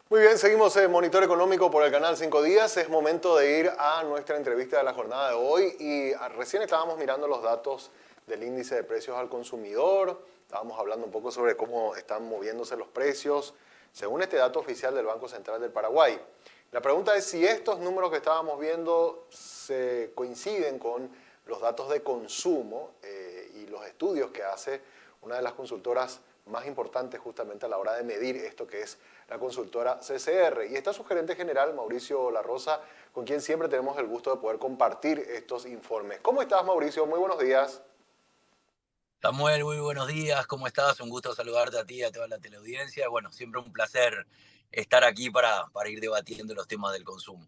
Muy bien, seguimos en Monitor Económico por el canal 5 Días. Es momento de ir a nuestra entrevista de la jornada de hoy y recién estábamos mirando los datos del índice de precios al consumidor. Estábamos hablando un poco sobre cómo están moviéndose los precios según este dato oficial del Banco Central del Paraguay. La pregunta es si estos números que estábamos viendo se coinciden con los datos de consumo y los estudios que hace una de las consultoras más importantes justamente a la hora de medir esto que es la consultora CCR. Y está su gerente general, Mauricio La Rosa, con quien siempre tenemos el gusto de poder compartir estos informes. ¿Cómo estás, Mauricio? Muy buenos días. Samuel, muy buenos días, ¿cómo estás? Un gusto saludarte a ti y a toda la teleaudiencia. Bueno, siempre un placer estar aquí para ir debatiendo los temas del consumo.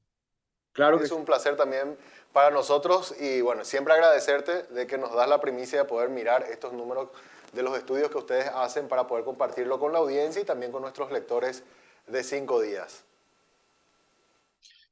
Claro que es un placer también para nosotros y bueno, siempre agradecerte de que nos das la primicia de poder mirar estos números de los estudios que ustedes hacen para poder compartirlo con la audiencia y también con nuestros lectores de 5 días.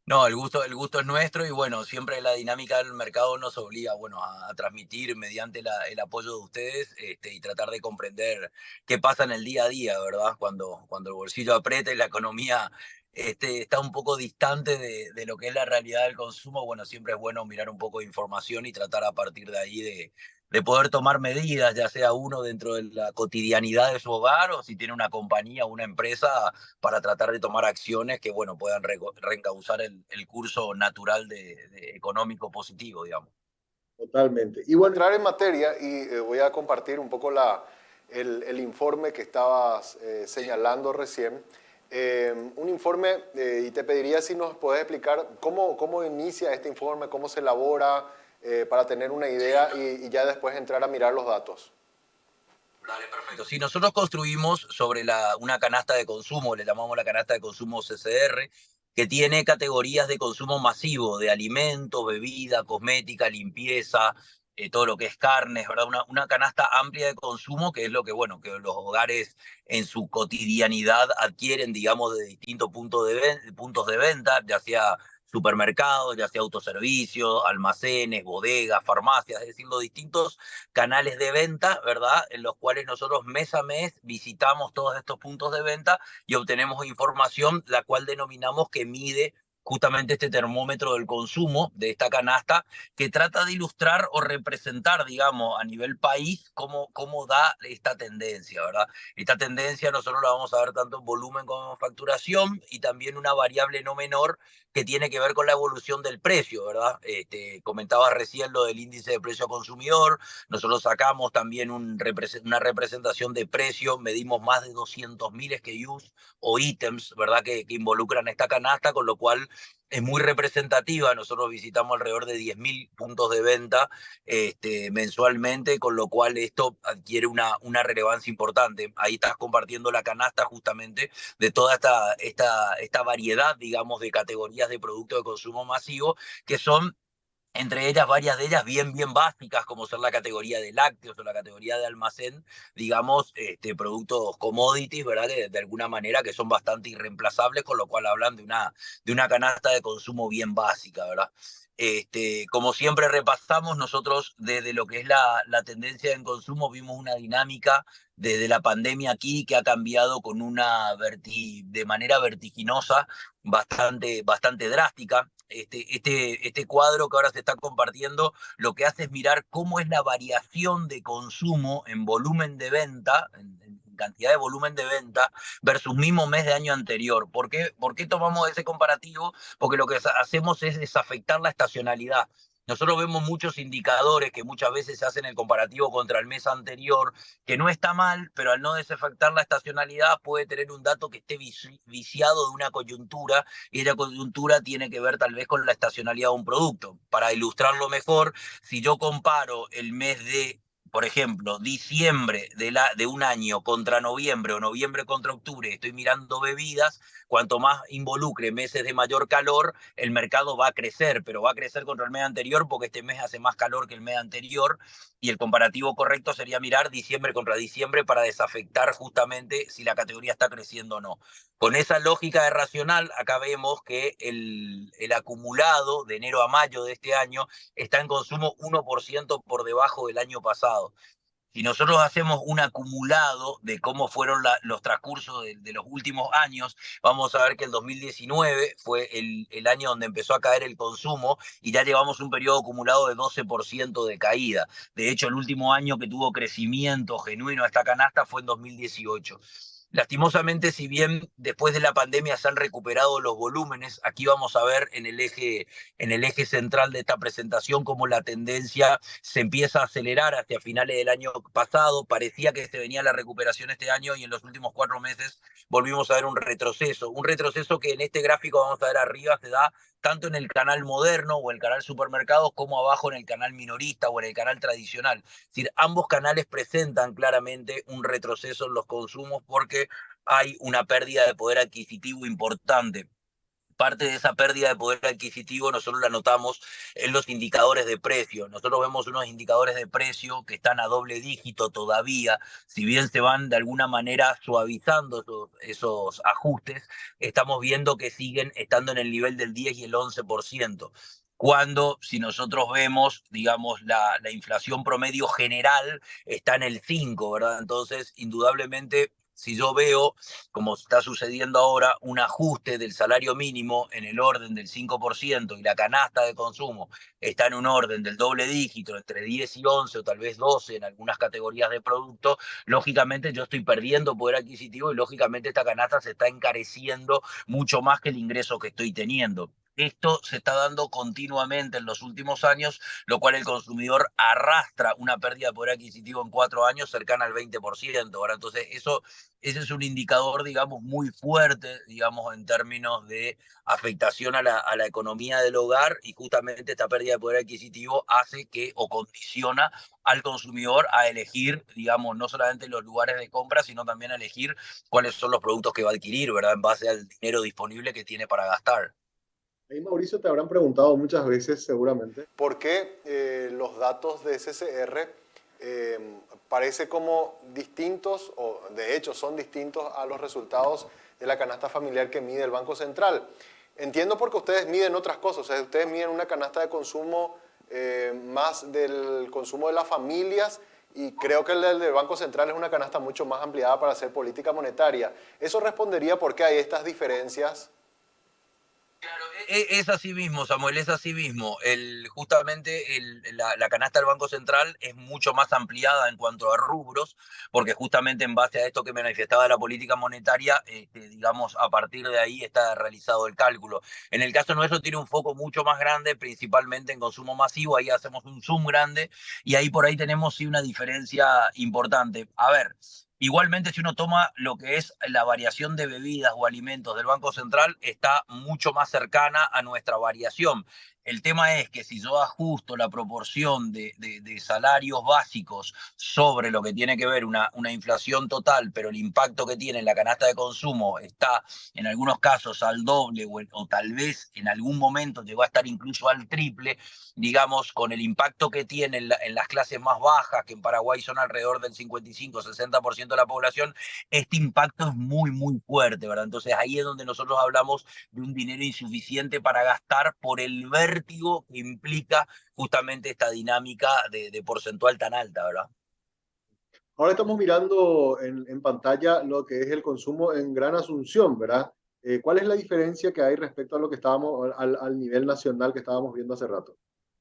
No, el gusto es nuestro y bueno, siempre la dinámica del mercado nos obliga, bueno, a transmitir mediante el apoyo de ustedes y tratar de comprender qué pasa en el día a día, ¿verdad? Cuando el bolsillo aprieta y la economía está un poco distante de lo que es la realidad del consumo, bueno, siempre es bueno mirar un poco de información y tratar a partir de ahí de poder tomar medidas, ya sea uno dentro de la cotidianidad de su hogar o si tiene una compañía o una empresa para tratar de tomar acciones que, bueno, puedan reencauzar el curso natural económico positivo, digamos. Totalmente. Y bueno, entrar en materia y voy a compartir un poco el informe que estabas señalando recién. Un informe y te pediría si nos puedes explicar cómo inicia este informe, cómo se elabora para tener una idea y ya después entrar a mirar los datos. Dale, perfecto. Si nosotros construimos sobre una canasta de consumo, le llamamos la canasta de consumo CCR, que tiene categorías de consumo masivo, de alimentos, bebida, cosmética, limpieza, todo lo que es carnes, ¿verdad? Una canasta amplia de consumo, que es lo que, bueno, que los hogares en su cotidianidad adquieren, digamos, de distintos puntos de venta, ya sea supermercados, ya sea autoservicios, almacenes, bodegas, farmacias, es decir, los distintos canales de venta, ¿verdad? En los cuales nosotros mes a mes visitamos todos estos puntos de venta y obtenemos información, la cual denominamos que mide justamente este termómetro del consumo de esta canasta, que trata de ilustrar o representar, digamos, a nivel país, cómo da esta tendencia, ¿verdad? Esta tendencia nosotros la vamos a ver tanto en volumen como en facturación y también una variable no menor que tiene que ver con la evolución del precio, ¿verdad? Comentaba recién lo del índice de precio consumidor. Nosotros sacamos también una representación de precio, medimos más de 200.000 SKUs o ítems, ¿verdad? Que involucran esta canasta, con lo cual es muy representativa. Nosotros visitamos alrededor de 10.000 puntos de venta mensualmente, con lo cual esto adquiere una relevancia importante. Ahí estás compartiendo la canasta justamente de toda esta variedad, digamos, de categorías de productos de consumo masivo, que son entre ellas, varias de ellas bien básicas, como ser la categoría de lácteos o la categoría de almacén, digamos, productos commodities, ¿verdad? De alguna manera que son bastante irreemplazables, con lo cual hablan de una canasta de consumo bien básica, ¿verdad? Como siempre repasamos, nosotros desde lo que es la tendencia en consumo vimos una dinámica desde la pandemia aquí que ha cambiado con de manera vertiginosa, bastante drástica. Este cuadro que ahora se está compartiendo lo que hace es mirar cómo es la variación de consumo en volumen de venta, en cantidad de volumen de venta, versus mismo mes de año anterior. ¿Por qué tomamos ese comparativo? Porque lo que hacemos es desafectar la estacionalidad. Nosotros vemos muchos indicadores que muchas veces se hacen el comparativo contra el mes anterior, que no está mal, pero al no desafectar la estacionalidad puede tener un dato que esté viciado de una coyuntura, y esa coyuntura tiene que ver tal vez con la estacionalidad de un producto. Para ilustrarlo mejor, si yo comparo el mes de, por ejemplo, diciembre de un año contra noviembre o noviembre contra octubre, estoy mirando bebidas, cuanto más involucre meses de mayor calor, el mercado va a crecer, pero va a crecer contra el mes anterior porque este mes hace más calor que el mes anterior, y el comparativo correcto sería mirar diciembre contra diciembre para desafectar justamente si la categoría está creciendo o no. Con esa lógica de racional, acá vemos que el acumulado de enero a mayo de este año está en consumo 1% por debajo del año pasado. Si nosotros hacemos un acumulado de cómo fueron los transcursos de los últimos años, vamos a ver que el 2019 fue el año donde empezó a caer el consumo y ya llevamos un periodo acumulado de 12% de caída. De hecho, el último año que tuvo crecimiento genuino esta canasta fue en 2018. Lastimosamente, si bien después de la pandemia se han recuperado los volúmenes, aquí vamos a ver en el eje central de esta presentación cómo la tendencia se empieza a acelerar hacia finales del año pasado. Parecía que se venía la recuperación este año y en los últimos 4 meses volvimos a ver un retroceso que en este gráfico vamos a ver arriba se da tanto en el canal moderno o el canal supermercados como abajo en el canal minorista o en el canal tradicional. Es decir, ambos canales presentan claramente un retroceso en los consumos porque hay una pérdida de poder adquisitivo importante. Parte de esa pérdida de poder adquisitivo nosotros la notamos en los indicadores de precio. Nosotros vemos unos indicadores de precio que están a doble dígito todavía, si bien se van de alguna manera suavizando esos ajustes, estamos viendo que siguen estando en el nivel del 10 y el 11%. Cuando, si nosotros vemos, digamos, la inflación promedio general está en el 5, ¿verdad? Entonces, indudablemente, si yo veo, como está sucediendo ahora, un ajuste del salario mínimo en el orden del 5% y la canasta de consumo está en un orden del doble dígito, entre 10 y 11 o tal vez 12 en algunas categorías de producto, lógicamente yo estoy perdiendo poder adquisitivo y lógicamente esta canasta se está encareciendo mucho más que el ingreso que estoy teniendo. Esto se está dando continuamente en los últimos años, lo cual el consumidor arrastra una pérdida de poder adquisitivo en 4 años cercana al 20%. Ahora, entonces, ese es un indicador, digamos, muy fuerte, digamos, en términos de afectación a la economía del hogar y justamente esta pérdida de poder adquisitivo hace que o condiciona al consumidor a elegir, digamos, no solamente los lugares de compra, sino también a elegir cuáles son los productos que va a adquirir, ¿verdad? En base al dinero disponible que tiene para gastar. Ahí, Mauricio, te habrán preguntado muchas veces seguramente por qué los datos de SCR parece como distintos, o de hecho son distintos a los resultados de la canasta familiar que mide el Banco Central. Entiendo porque ustedes miden otras cosas, o sea, ustedes miden una canasta de consumo más del consumo de las familias y creo que el del Banco Central es una canasta mucho más ampliada para hacer política monetaria. ¿Eso respondería por qué hay estas diferencias? Claro, es así mismo, Samuel, es así mismo. Justamente la canasta del Banco Central es mucho más ampliada en cuanto a rubros, porque justamente en base a esto que me manifestaba la política monetaria, digamos, a partir de ahí está realizado el cálculo. En el caso nuestro tiene un foco mucho más grande, principalmente en consumo masivo, ahí hacemos un zoom grande y ahí por ahí tenemos sí una diferencia importante. A ver. Igualmente, si uno toma lo que es la variación de bebidas o alimentos del Banco Central, está mucho más cercana a nuestra variación. El tema es que si yo ajusto la proporción de salarios básicos sobre lo que tiene que ver una inflación total, pero el impacto que tiene en la canasta de consumo está en algunos casos al doble o tal vez en algún momento llegó a estar incluso al triple, digamos, con el impacto que tiene en las clases más bajas, que en Paraguay son alrededor del 55-60% de la población, este impacto es muy, muy fuerte, ¿verdad? Entonces ahí es donde nosotros hablamos de un dinero insuficiente para gastar por el vértigo que implica justamente esta dinámica de porcentual tan alta, ¿verdad? Ahora estamos mirando en pantalla lo que es el consumo en Gran Asunción, ¿verdad? ¿Cuál es la diferencia que hay respecto a lo que estábamos, al nivel nacional que estábamos viendo hace rato?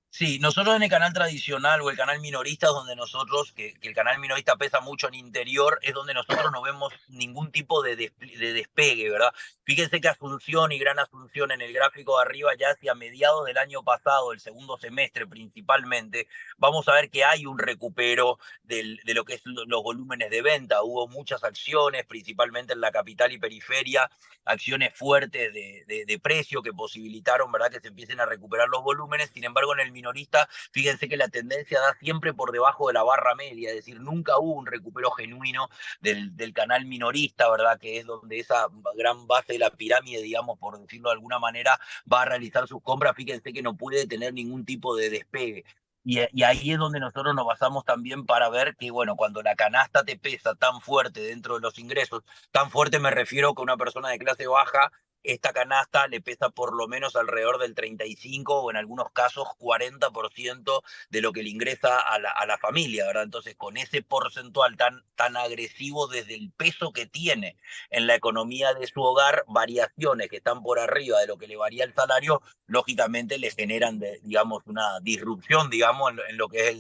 Sí, nosotros en el canal tradicional o el canal minorista, es donde nosotros, que el canal minorista pesa mucho en interior, es donde nosotros no vemos ningún tipo de despegue, ¿verdad? Fíjense que Asunción y Gran Asunción en el gráfico de arriba, ya hacia mediados del año pasado, el segundo semestre principalmente, vamos a ver que hay un recupero de lo que es los volúmenes de venta. Hubo muchas acciones, principalmente en la capital y periferia, acciones fuertes de precio que posibilitaron, ¿verdad?, que se empiecen a recuperar los volúmenes. Sin embargo, en el minorista, fíjense que la tendencia da siempre por debajo de la barra media, es decir, nunca hubo un recupero genuino del canal minorista, ¿verdad?, que es donde esa gran base de la pirámide, digamos, por decirlo de alguna manera, va a realizar sus compras. Fíjense que no puede tener ningún tipo de despegue. Y ahí es donde nosotros nos basamos también para ver que, bueno, cuando la canasta te pesa tan fuerte dentro de los ingresos, tan fuerte me refiero que una persona de clase baja esta canasta le pesa por lo menos alrededor del 35 o en algunos casos 40% de lo que le ingresa a la familia, ¿verdad? Entonces, con ese porcentual tan agresivo desde el peso que tiene en la economía de su hogar, variaciones que están por arriba de lo que le varía el salario, lógicamente le generan, digamos, una disrupción, digamos, en lo que es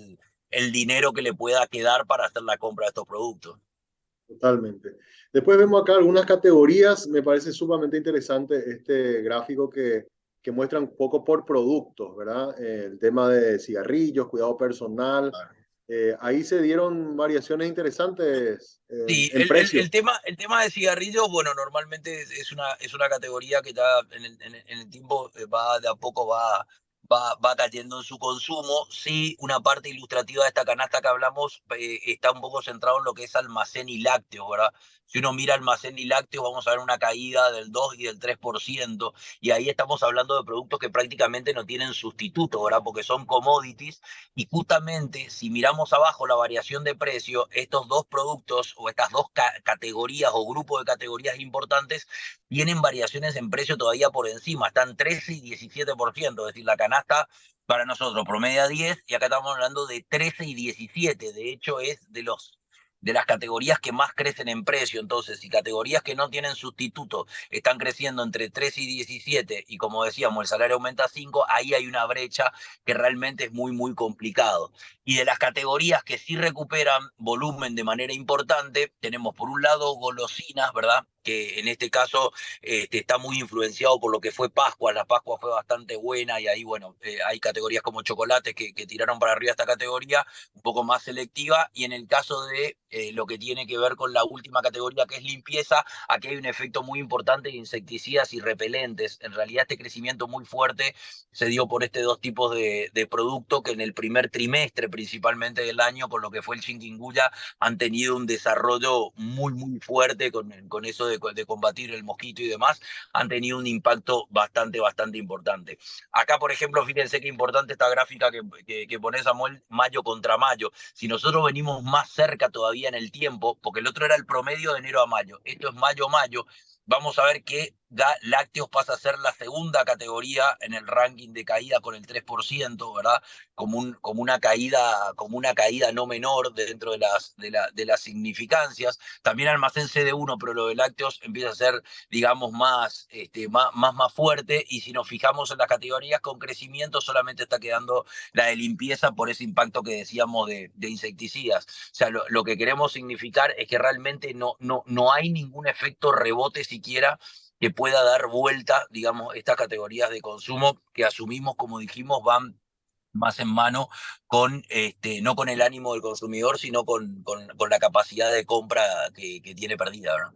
el dinero que le pueda quedar para hacer la compra de estos productos. Totalmente. Después vemos acá algunas categorías. Me parece sumamente interesante este gráfico que muestra un poco por productos, ¿verdad? El tema de cigarrillos, cuidado personal. Ahí se dieron variaciones interesantes Sí, en precio. el tema de cigarrillos, bueno, normalmente es una categoría que ya en el tiempo va de a poco va cayendo en su consumo. Sí, una parte ilustrativa de esta canasta que hablamos está un poco centrado en lo que es almacén y lácteos, ¿verdad? Si uno mira almacén y lácteos, vamos a ver una caída del 2 y del 3%, y ahí estamos hablando de productos que prácticamente no tienen sustituto, ¿verdad? Porque son commodities. Y justamente, si miramos abajo la variación de precio, estos dos productos o estas dos categorías o grupos de categorías importantes tienen variaciones en precio todavía por encima, están 13 y 17%, es decir, la canasta para nosotros promedia 10 y acá estamos hablando de 13 y 17, de hecho es de las categorías que más crecen en precio. Entonces, si categorías que no tienen sustituto están creciendo entre 13 y 17 y como decíamos, el salario aumenta 5, ahí hay una brecha que realmente es muy, muy complicado. Y de las categorías que sí recuperan volumen de manera importante, tenemos por un lado golosinas, ¿verdad? Que en este caso está muy influenciado por lo que fue Pascua. La Pascua fue bastante buena y ahí, bueno, hay categorías como chocolates que tiraron para arriba esta categoría, un poco más selectiva. Y en el caso de lo que tiene que ver con la última categoría, que es limpieza, aquí hay un efecto muy importante de insecticidas y repelentes. En realidad este crecimiento muy fuerte se dio por estos dos tipos de producto que en el primer trimestre principalmente del año, con lo que fue el chikungunya, han tenido un desarrollo muy, muy fuerte con eso de combatir el mosquito y demás, han tenido un impacto bastante, bastante importante. Acá, por ejemplo, fíjense qué importante esta gráfica que pone Samuel, mayo contra mayo. Si nosotros venimos más cerca todavía en el tiempo, porque el otro era el promedio de enero a mayo, esto es mayo-mayo, vamos a ver que lácteos pasa a ser la segunda categoría en el ranking de caída con el 3%, ¿verdad? Como una caída no menor dentro de las significancias. También almacén CD1, pero lo de lácteos empieza a ser, digamos, más fuerte. Y si nos fijamos en las categorías con crecimiento, solamente está quedando la de limpieza por ese impacto que decíamos de insecticidas. O sea, lo que queremos significar es que realmente no hay ningún efecto rebote siquiera que pueda dar vuelta, digamos, estas categorías de consumo que asumimos, como dijimos, van más en mano con, no con el ánimo del consumidor, sino con la capacidad de compra que tiene perdida, ¿verdad?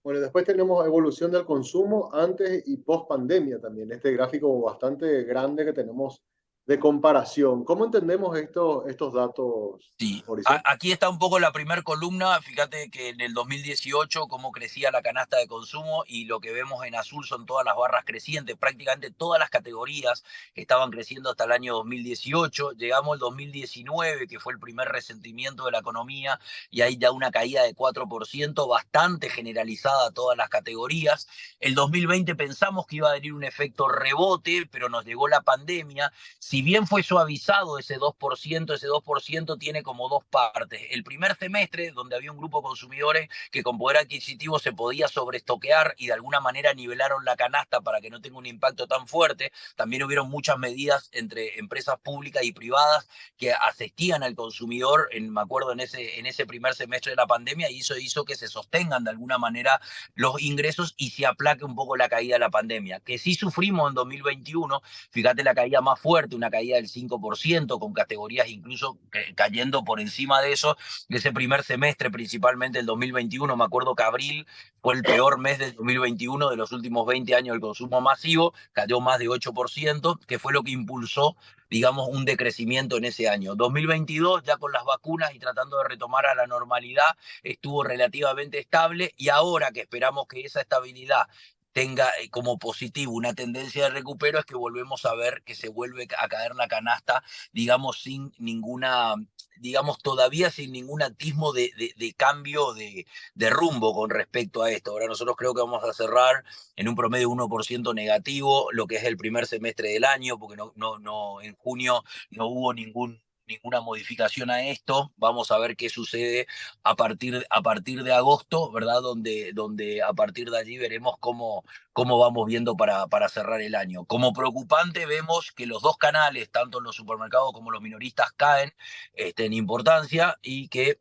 Bueno, después tenemos evolución del consumo antes y post pandemia también. Este gráfico bastante grande que tenemos de comparación. ¿Cómo entendemos estos datos, Sí, Mauricio? aquí está un poco la primer columna. Fíjate que en el 2018 cómo crecía la canasta de consumo y lo que vemos en azul son todas las barras crecientes. Prácticamente todas las categorías estaban creciendo hasta el año 2018. Llegamos al 2019, que fue el primer resentimiento de la economía, y ahí ya una caída de 4%, bastante generalizada a todas las categorías. El 2020 pensamos que iba a venir un efecto rebote, pero nos llegó la pandemia. Si bien fue suavizado ese 2% tiene como dos partes. El primer semestre, donde había un grupo de consumidores que con poder adquisitivo se podía sobreestoquear y de alguna manera nivelaron la canasta para que no tenga un impacto tan fuerte. También hubieron muchas medidas entre empresas públicas y privadas que asistían al consumidor, me acuerdo, en ese primer semestre de la pandemia, y eso hizo que se sostengan de alguna manera los ingresos y se aplaque un poco la caída de la pandemia. Que sí sufrimos en 2021, fíjate la caída más fuerte, una caída del 5%, con categorías incluso cayendo por encima de eso. Ese primer semestre, principalmente el 2021, me acuerdo que abril fue el peor mes del 2021 de los últimos 20 años del consumo masivo, cayó más de 8%, que fue lo que impulsó, digamos, un decrecimiento en ese año. 2022, ya con las vacunas y tratando de retomar a la normalidad, estuvo relativamente estable, y ahora que esperamos que esa estabilidad tenga como positivo una tendencia de recupero, es que volvemos a ver que se vuelve a caer la canasta, digamos, sin digamos, todavía sin ningún atismo de cambio de rumbo con respecto a esto. Ahora nosotros creo que vamos a cerrar en un promedio 1% negativo, lo que es el primer semestre del año, porque en junio no hubo ninguna modificación a esto. Vamos a ver qué sucede a partir de agosto, ¿verdad? Donde a partir de allí veremos cómo vamos viendo para cerrar el año. Como preocupante vemos que los dos canales, tanto los supermercados como los minoristas, caen en importancia y que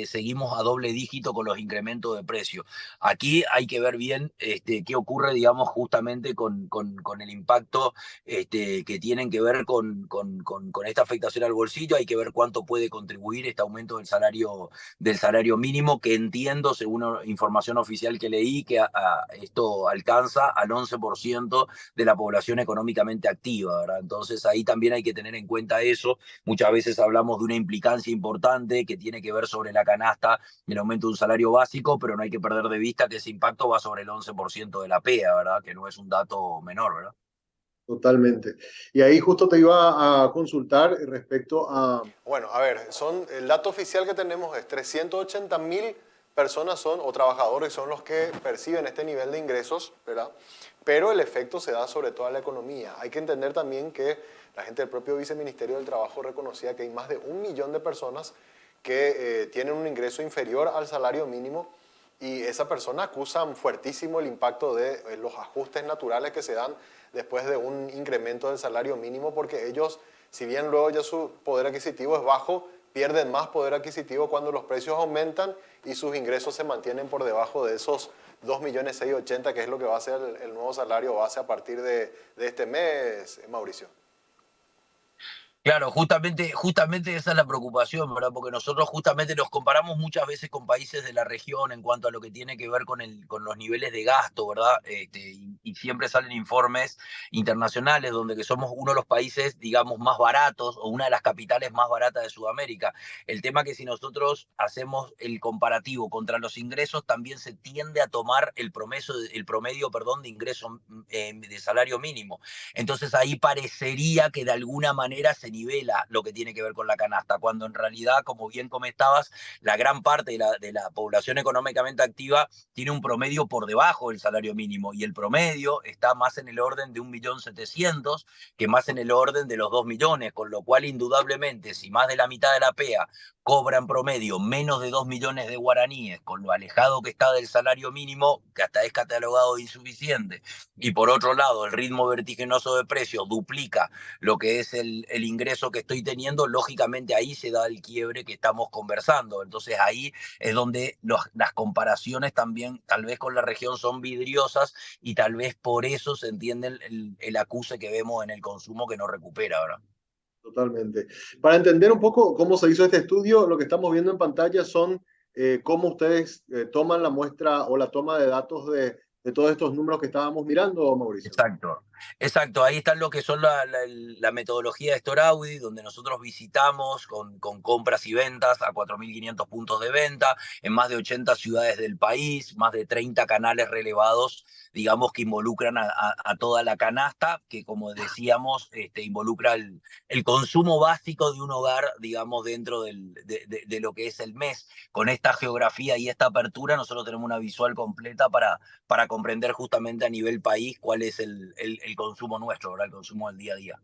seguimos a doble dígito con los incrementos de precio. Aquí hay que ver bien qué ocurre, digamos, justamente con el impacto que tienen que ver con esta afectación al bolsillo. Hay que ver cuánto puede contribuir este aumento del salario mínimo, que entiendo, según información oficial que leí, que esto alcanza al 11% de la población económicamente activa, ¿verdad? Entonces ahí también hay que tener en cuenta eso. Muchas veces hablamos de una implicancia importante que tiene que ver sobre la canasta el aumento de un salario básico, pero no hay que perder de vista que ese impacto va sobre el 11% de la PEA, ¿verdad? Que no es un dato menor, ¿verdad? Totalmente. Y ahí justo te iba a consultar respecto a... Bueno, a ver, el dato oficial que tenemos es 380.000 personas son, o trabajadores son los que perciben este nivel de ingresos, ¿verdad? Pero el efecto se da sobre toda la economía. Hay que entender también que la gente del propio Viceministerio del Trabajo reconocía que hay más de 1 millón de personas que tienen un ingreso inferior al salario mínimo, y esa persona acusan fuertísimo el impacto de los ajustes naturales que se dan después de un incremento del salario mínimo, porque ellos, si bien luego ya su poder adquisitivo es bajo, pierden más poder adquisitivo cuando los precios aumentan y sus ingresos se mantienen por debajo de esos 2.680.000, que es lo que va a ser el nuevo salario base a partir de este mes, Mauricio. Claro, justamente esa es la preocupación, ¿verdad? Porque nosotros justamente nos comparamos muchas veces con países de la región en cuanto a lo que tiene que ver con los niveles de gasto, ¿verdad? Y siempre salen informes internacionales donde que somos uno de los países, digamos, más baratos o una de las capitales más baratas de Sudamérica. El tema que si nosotros hacemos el comparativo contra los ingresos, también se tiende a tomar el promedio, perdón, de ingreso de salario mínimo. Entonces ahí parecería que de alguna manera se nivela lo que tiene que ver con la canasta, cuando en realidad, como bien comentabas, la gran parte de la población económicamente activa tiene un promedio por debajo del salario mínimo, y el promedio está más en el orden de 1.700.000 que más en el orden de los 2 millones, con lo cual indudablemente si más de la mitad de la PEA cobra en promedio menos de 2 millones de guaraníes, con lo alejado que está del salario mínimo, que hasta es catalogado de insuficiente, y por otro lado el ritmo vertiginoso de precios duplica lo que es el ingreso que estoy teniendo, lógicamente ahí se da el quiebre que estamos conversando. Entonces ahí es donde las comparaciones también tal vez con la región son vidriosas, y tal vez por eso se entiende el acuse que vemos en el consumo que no recupera, ¿verdad? Totalmente. Para entender un poco cómo se hizo este estudio, lo que estamos viendo en pantalla son cómo ustedes toman la muestra o la toma de datos de todos estos números que estábamos mirando, Mauricio. Exacto, exacto. Ahí están lo que son la metodología de Store Audit, donde nosotros visitamos con compras y ventas a 4.500 puntos de venta en más de 80 ciudades del país, más de 30 canales relevados, digamos, que involucran a toda la canasta, que como decíamos, involucra el consumo básico de un hogar, digamos, dentro de lo que es el mes. Con esta geografía y esta apertura, nosotros tenemos una visual completa para comprender justamente a nivel país cuál es el consumo nuestro, ¿verdad? El consumo del día a día.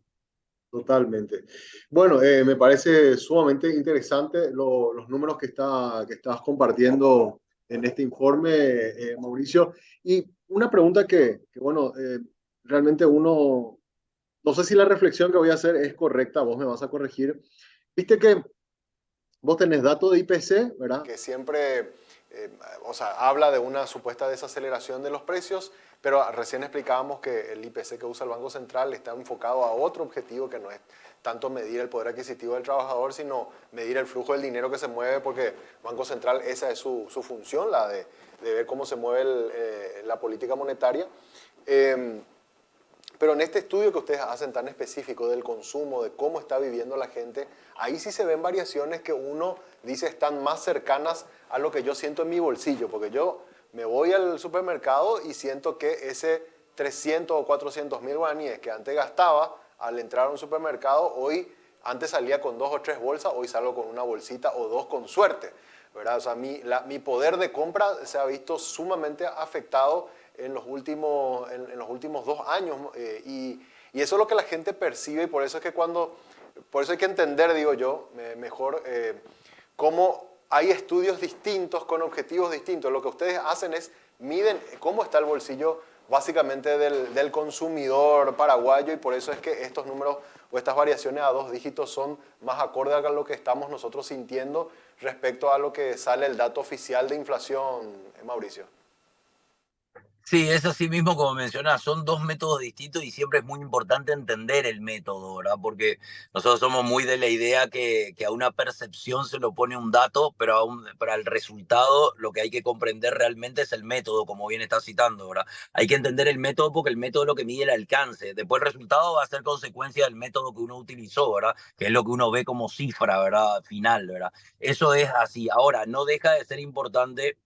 Totalmente. Bueno, me parece sumamente interesante los números que estás compartiendo en este informe, Mauricio. Y una pregunta bueno, realmente uno, no sé si la reflexión que voy a hacer es correcta, vos me vas a corregir. Viste que vos tenés datos de IPC, ¿verdad? Que siempre, o sea, habla de una supuesta desaceleración de los precios, pero recién explicábamos que el IPC que usa el Banco Central está enfocado a otro objetivo, que no es tanto medir el poder adquisitivo del trabajador, sino medir el flujo del dinero que se mueve, porque el Banco Central, esa es su función, la de ver cómo se mueve la política monetaria. Pero en este estudio que ustedes hacen tan específico del consumo, de cómo está viviendo la gente, ahí sí se ven variaciones que uno dice están más cercanas a lo que yo siento en mi bolsillo, porque yo me voy al supermercado y siento que ese 300 o 400.000 guaraníes que antes gastaba al entrar a un supermercado, hoy Antes salía con 2 o 3 bolsas, hoy salgo con una bolsita o 2 con suerte, ¿verdad? O sea, mi poder de compra se ha visto sumamente afectado en los últimos 2 años, y eso es lo que la gente percibe, y por eso es que por eso hay que entender, digo yo, mejor cómo hay estudios distintos con objetivos distintos. Lo que ustedes hacen es miden cómo está el bolsillo básicamente del consumidor paraguayo, y por eso es que estos números o estas variaciones a 2 dígitos son más acorde a lo que estamos nosotros sintiendo respecto a lo que sale el dato oficial de inflación, Mauricio. Sí, es así mismo como mencionás, son dos métodos distintos y siempre es muy importante entender el método, ¿verdad? Porque nosotros somos muy de la idea que a una percepción se lo pone un dato, pero pero al resultado lo que hay que comprender realmente es el método, como bien está citando, ¿verdad? Hay que entender el método porque el método es lo que mide el alcance. Después el resultado va a ser consecuencia del método que uno utilizó, ¿verdad? Que es lo que uno ve como cifra, ¿verdad? Final, ¿verdad? Eso es así. Ahora, no deja de ser importante.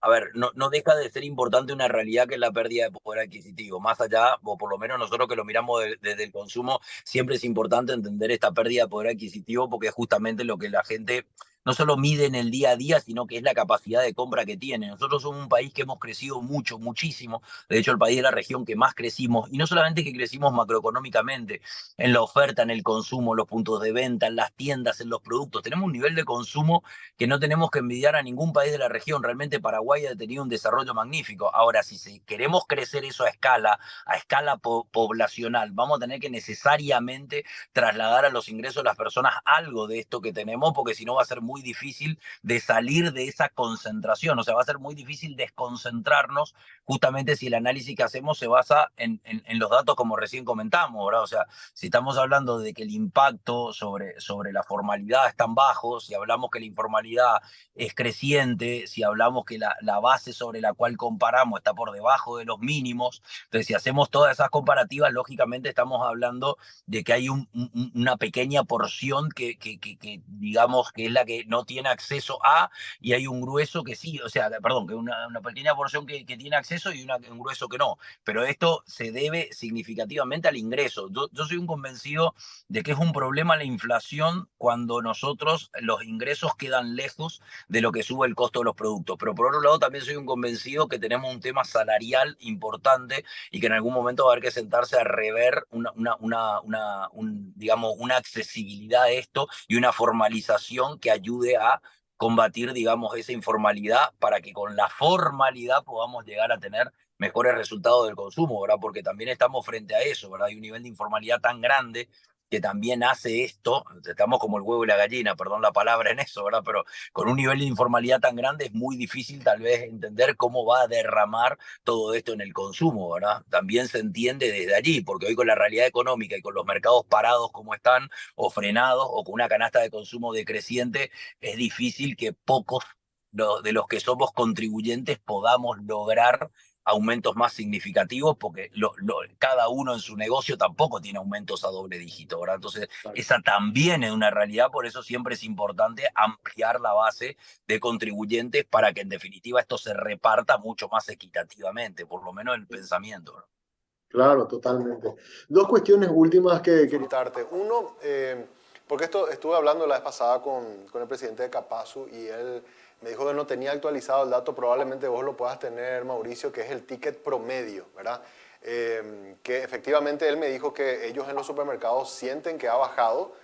A ver, no deja de ser importante una realidad que es la pérdida de poder adquisitivo. Más allá, o por lo menos nosotros que lo miramos desde el consumo, siempre es importante entender esta pérdida de poder adquisitivo porque es justamente lo que la gente no solo mide en el día a día, sino que es la capacidad de compra que tiene. Nosotros somos un país que hemos crecido mucho, muchísimo. De hecho, el país de la región que más crecimos, y no solamente que crecimos macroeconómicamente, en la oferta, en el consumo, en los puntos de venta, en las tiendas, en los productos. Tenemos un nivel de consumo que no tenemos que envidiar a ningún país de la región. Realmente Paraguay ha tenido un desarrollo magnífico. Ahora, si queremos crecer eso a escala poblacional, vamos a tener que necesariamente trasladar a los ingresos de las personas algo de esto que tenemos, porque si no va a ser muy difícil de salir de esa concentración. O sea, va a ser muy difícil desconcentrarnos justamente si el análisis que hacemos se basa en los datos como recién comentamos, ¿verdad? O sea, si estamos hablando de que el impacto sobre la formalidad es tan bajo, si hablamos que la informalidad es creciente, si hablamos que la base sobre la cual comparamos está por debajo de los mínimos, entonces si hacemos todas esas comparativas, lógicamente estamos hablando de que hay una pequeña porción que digamos que es la que no tiene acceso a, y hay un grueso que sí, o sea, perdón, que una pequeña porción que tiene acceso y un grueso que no, pero esto se debe significativamente al ingreso. Yo soy un convencido de que es un problema la inflación cuando nosotros los ingresos quedan lejos de lo que sube el costo de los productos. Pero por otro lado también soy un convencido que tenemos un tema salarial importante y que en algún momento va a haber que sentarse a rever digamos, una accesibilidad a esto y una formalización que ayude a combatir, digamos, esa informalidad para que con la formalidad podamos llegar a tener mejores resultados del consumo, ¿verdad? Porque también estamos frente a eso, ¿verdad? Hay un nivel de informalidad tan grande que también hace esto, estamos como el huevo y la gallina, perdón la palabra en eso, ¿verdad? Pero con un nivel de informalidad tan grande es muy difícil tal vez entender cómo va a derramar todo esto en el consumo, ¿verdad? También se entiende desde allí, porque hoy con la realidad económica y con los mercados parados como están, o frenados, o con una canasta de consumo decreciente, es difícil que pocos de los que somos contribuyentes podamos lograr aumentos más significativos, porque cada uno en su negocio tampoco tiene aumentos a doble dígito, ¿verdad? Entonces, esa también es una realidad, por eso siempre es importante ampliar la base de contribuyentes para que en definitiva esto se reparta mucho más equitativamente, por lo menos el pensamiento, ¿no? Claro, totalmente. Dos cuestiones últimas que quería. Consultarte. Uno, porque esto estuve hablando la vez pasada con el presidente de Capasu y él me dijo que no tenía actualizado el dato, probablemente vos lo puedas tener, Mauricio, que es el ticket promedio, ¿verdad? Que efectivamente él me dijo que ellos en los supermercados sienten que ha bajado,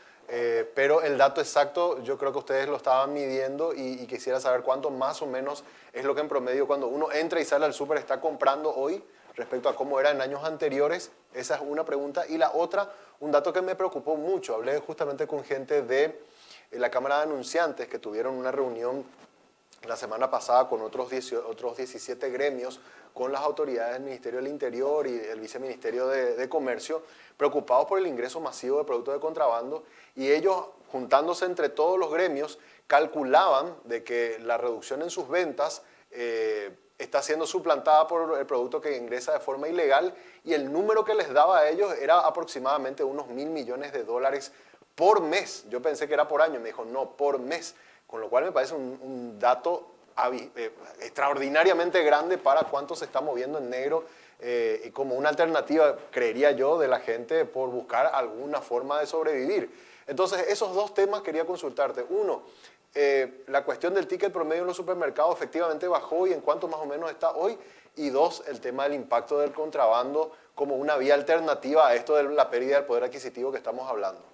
pero el dato exacto yo creo que ustedes lo estaban midiendo y quisiera saber cuánto más o menos es lo que en promedio cuando uno entra y sale al súper está comprando hoy respecto a cómo era en años anteriores. Esa es una pregunta. Y la otra, un dato que me preocupó mucho, hablé justamente con gente de la Cámara de Anunciantes que tuvieron una reunión la semana pasada con otros 17 gremios, con las autoridades del Ministerio del Interior y el Viceministerio de Comercio, preocupados por el ingreso masivo de productos de contrabando, y ellos, juntándose entre todos los gremios, calculaban de que la reducción en sus ventas está siendo suplantada por el producto que ingresa de forma ilegal, y el número que les daba a ellos era aproximadamente unos $1.000 millones por mes. Yo pensé que era por año, me dijo no, por mes, con lo cual me parece un dato extraordinariamente grande para cuánto se está moviendo en negro, y como una alternativa, creería yo, de la gente por buscar alguna forma de sobrevivir. Entonces, esos dos temas quería consultarte. Uno, la cuestión del ticket promedio en los supermercados efectivamente bajó y en cuánto más o menos está hoy. Y dos, el tema del impacto del contrabando como una vía alternativa a esto de la pérdida del poder adquisitivo que estamos hablando.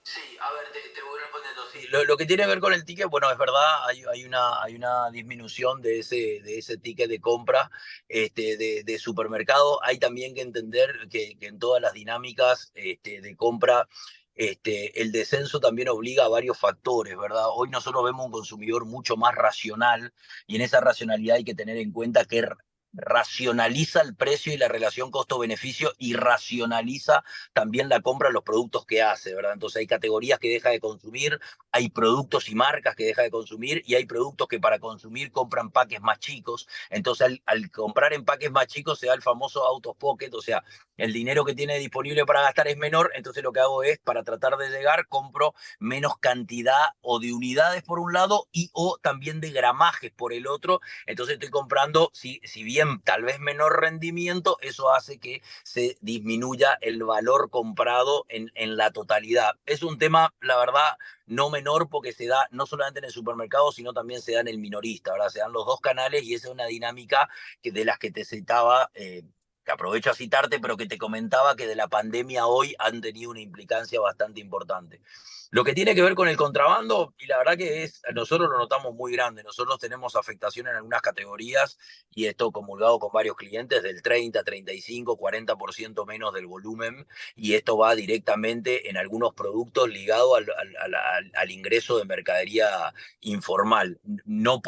Sí, a ver, te voy respondiendo. Sí, lo que tiene que ver con el ticket, bueno, es verdad, hay una disminución de ese ticket de compra de supermercado. Hay también que entender que en todas las dinámicas de compra, el descenso también obliga a varios factores, ¿verdad? Hoy nosotros vemos un consumidor mucho más racional y en esa racionalidad hay que tener en cuenta que racionaliza el precio y la relación costo-beneficio y racionaliza también la compra de los productos que hace, ¿verdad? Entonces hay categorías que deja de consumir, hay productos y marcas que deja de consumir y hay productos que para consumir compran paques más chicos. Entonces al comprar en paques más chicos se da el famoso out of pocket, o sea, el dinero que tiene disponible para gastar es menor, entonces lo que hago es, para tratar de llegar, compro menos cantidad o de unidades por un lado y o también de gramajes por el otro. Entonces estoy comprando, si bien tal vez menor rendimiento, eso hace que se disminuya el valor comprado en la totalidad. Es un tema, la verdad, no menor porque se da no solamente en el supermercado, sino también se da en el minorista, ¿verdad? Se dan los dos canales y esa es una dinámica de las que te citaba, que aprovecho a citarte, pero que te comentaba que de la pandemia hoy han tenido una implicancia bastante importante. Lo que tiene que ver con el contrabando, y la verdad que nosotros lo notamos muy grande, nosotros tenemos afectación en algunas categorías, y esto comulgado con varios clientes, del 30, 35, 40% menos del volumen, y esto va directamente en algunos productos ligado al ingreso de mercadería informal. No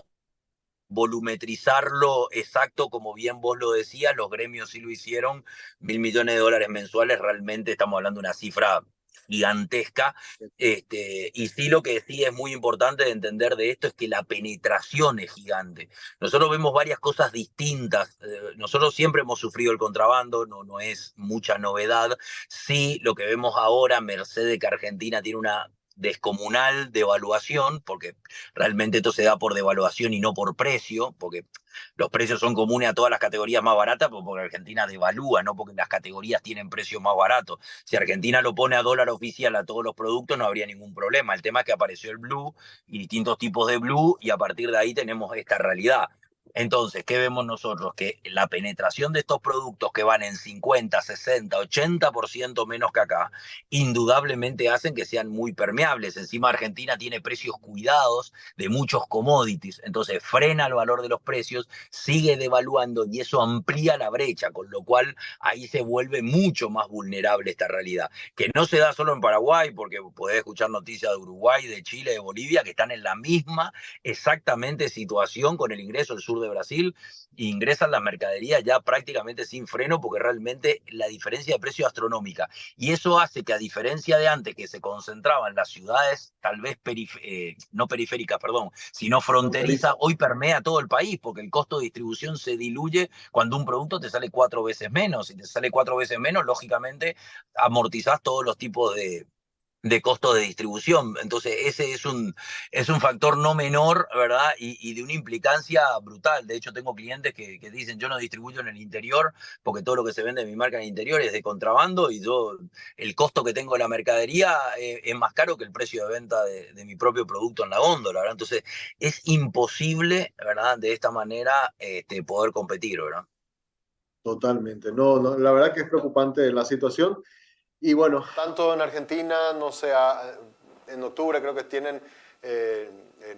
volumetrizarlo exacto, como bien vos lo decías, los gremios sí lo hicieron, $1.000 millones mensuales, realmente estamos hablando de una cifra gigantesca, y sí lo que sí es muy importante de entender de esto es que la penetración es gigante. Nosotros vemos varias cosas distintas, nosotros siempre hemos sufrido el contrabando, no es mucha novedad, sí lo que vemos ahora, merced de que Argentina tiene una descomunal devaluación, porque realmente esto se da por devaluación y no por precio, porque los precios son comunes a todas las categorías más baratas, porque Argentina devalúa, no porque las categorías tienen precios más baratos. Si Argentina lo pone a dólar oficial a todos los productos, no habría ningún problema. El tema es que apareció el blue y distintos tipos de blue, y a partir de ahí tenemos esta realidad. Entonces, ¿qué vemos nosotros? Que la penetración de estos productos que van en 50, 60, 80% menos que acá, indudablemente hacen que sean muy permeables. Encima Argentina tiene precios cuidados de muchos commodities, entonces frena el valor de los precios, sigue devaluando y eso amplía la brecha, con lo cual ahí se vuelve mucho más vulnerable esta realidad, que no se da solo en Paraguay, porque podés escuchar noticias de Uruguay, de Chile, de Bolivia, que están en la misma exactamente situación con el ingreso del sur de Brasil, e ingresan las mercaderías ya prácticamente sin freno, porque realmente la diferencia de precio es astronómica. Y eso hace que, a diferencia de antes, que se concentraba en las ciudades, tal vez no periféricas, perdón, sino fronterizas, hoy permea todo el país, porque el costo de distribución se diluye cuando un producto te sale 4 veces menos. Si te sale 4 veces menos, lógicamente amortizás todos los tipos de costos de distribución. Entonces ese es un factor no menor, ¿verdad? Y de una implicancia brutal. De hecho, tengo clientes que dicen, yo no distribuyo en el interior porque todo lo que se vende en mi marca en el interior es de contrabando, y yo, el costo que tengo de la mercadería es más caro que el precio de venta de mi propio producto en la góndola, ¿verdad? Entonces es imposible, ¿verdad?, de esta manera poder competir, ¿verdad? Totalmente. No, no, la verdad que es preocupante la situación. Y bueno, Tanto en Argentina, no sé, en octubre creo que tienen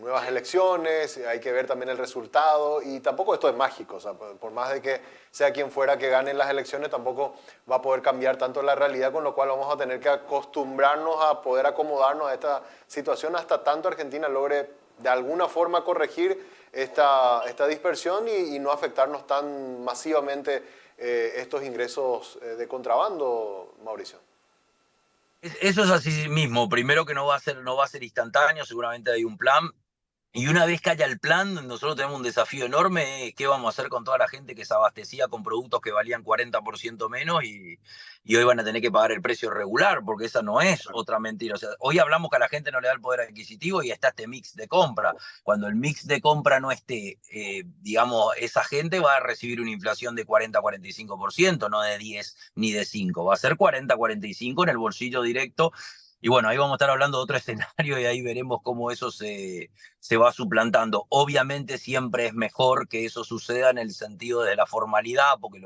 nuevas elecciones, hay que ver también el resultado, y tampoco esto es mágico, o sea, por más de que sea quien fuera que gane las elecciones, tampoco va a poder cambiar tanto la realidad, con lo cual vamos a tener que acostumbrarnos a poder acomodarnos a esta situación hasta tanto Argentina logre de alguna forma corregir esta dispersión y no afectarnos tan masivamente estos ingresos de contrabando, Mauricio. Eso es así mismo. Primero, que no va a ser instantáneo, seguramente hay un plan. Y una vez que haya el plan, nosotros tenemos un desafío enorme: ¿qué vamos a hacer con toda la gente que se abastecía con productos que valían 40% menos y hoy van a tener que pagar el precio regular? Porque esa no es otra mentira. O sea, hoy hablamos que a la gente no le da el poder adquisitivo y está este mix de compra. Cuando el mix de compra no esté, digamos, esa gente va a recibir una inflación de 40-45%, no de 10 ni de 5. Va a ser 40-45 en el bolsillo directo, Y bueno, ahí vamos a estar hablando de otro escenario y ahí veremos cómo eso se va suplantando. Obviamente siempre es mejor que eso suceda en el sentido de la formalidad, porque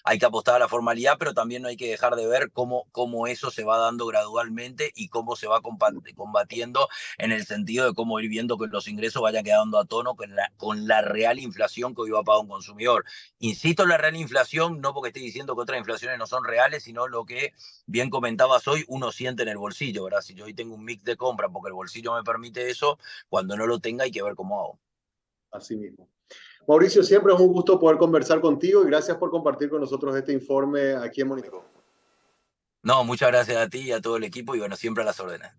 hay que apostar a la formalidad, pero también no hay que dejar de ver cómo eso se va dando gradualmente y cómo se va combatiendo en el sentido de cómo ir viendo que los ingresos vayan quedando a tono con la real inflación que hoy va a pagar un consumidor. Insisto en la real inflación, no porque esté diciendo que otras inflaciones no son reales, sino lo que bien comentabas hoy, uno siente en el bolsillo, ¿verdad? Si yo hoy tengo un mix de compra porque el bolsillo me permite eso, cuando no lo tenga hay que ver cómo hago. Así mismo. Mauricio, siempre es un gusto poder conversar contigo y gracias por compartir con nosotros este informe aquí en Monitor. No, muchas gracias a ti y a todo el equipo y bueno, siempre a las órdenes.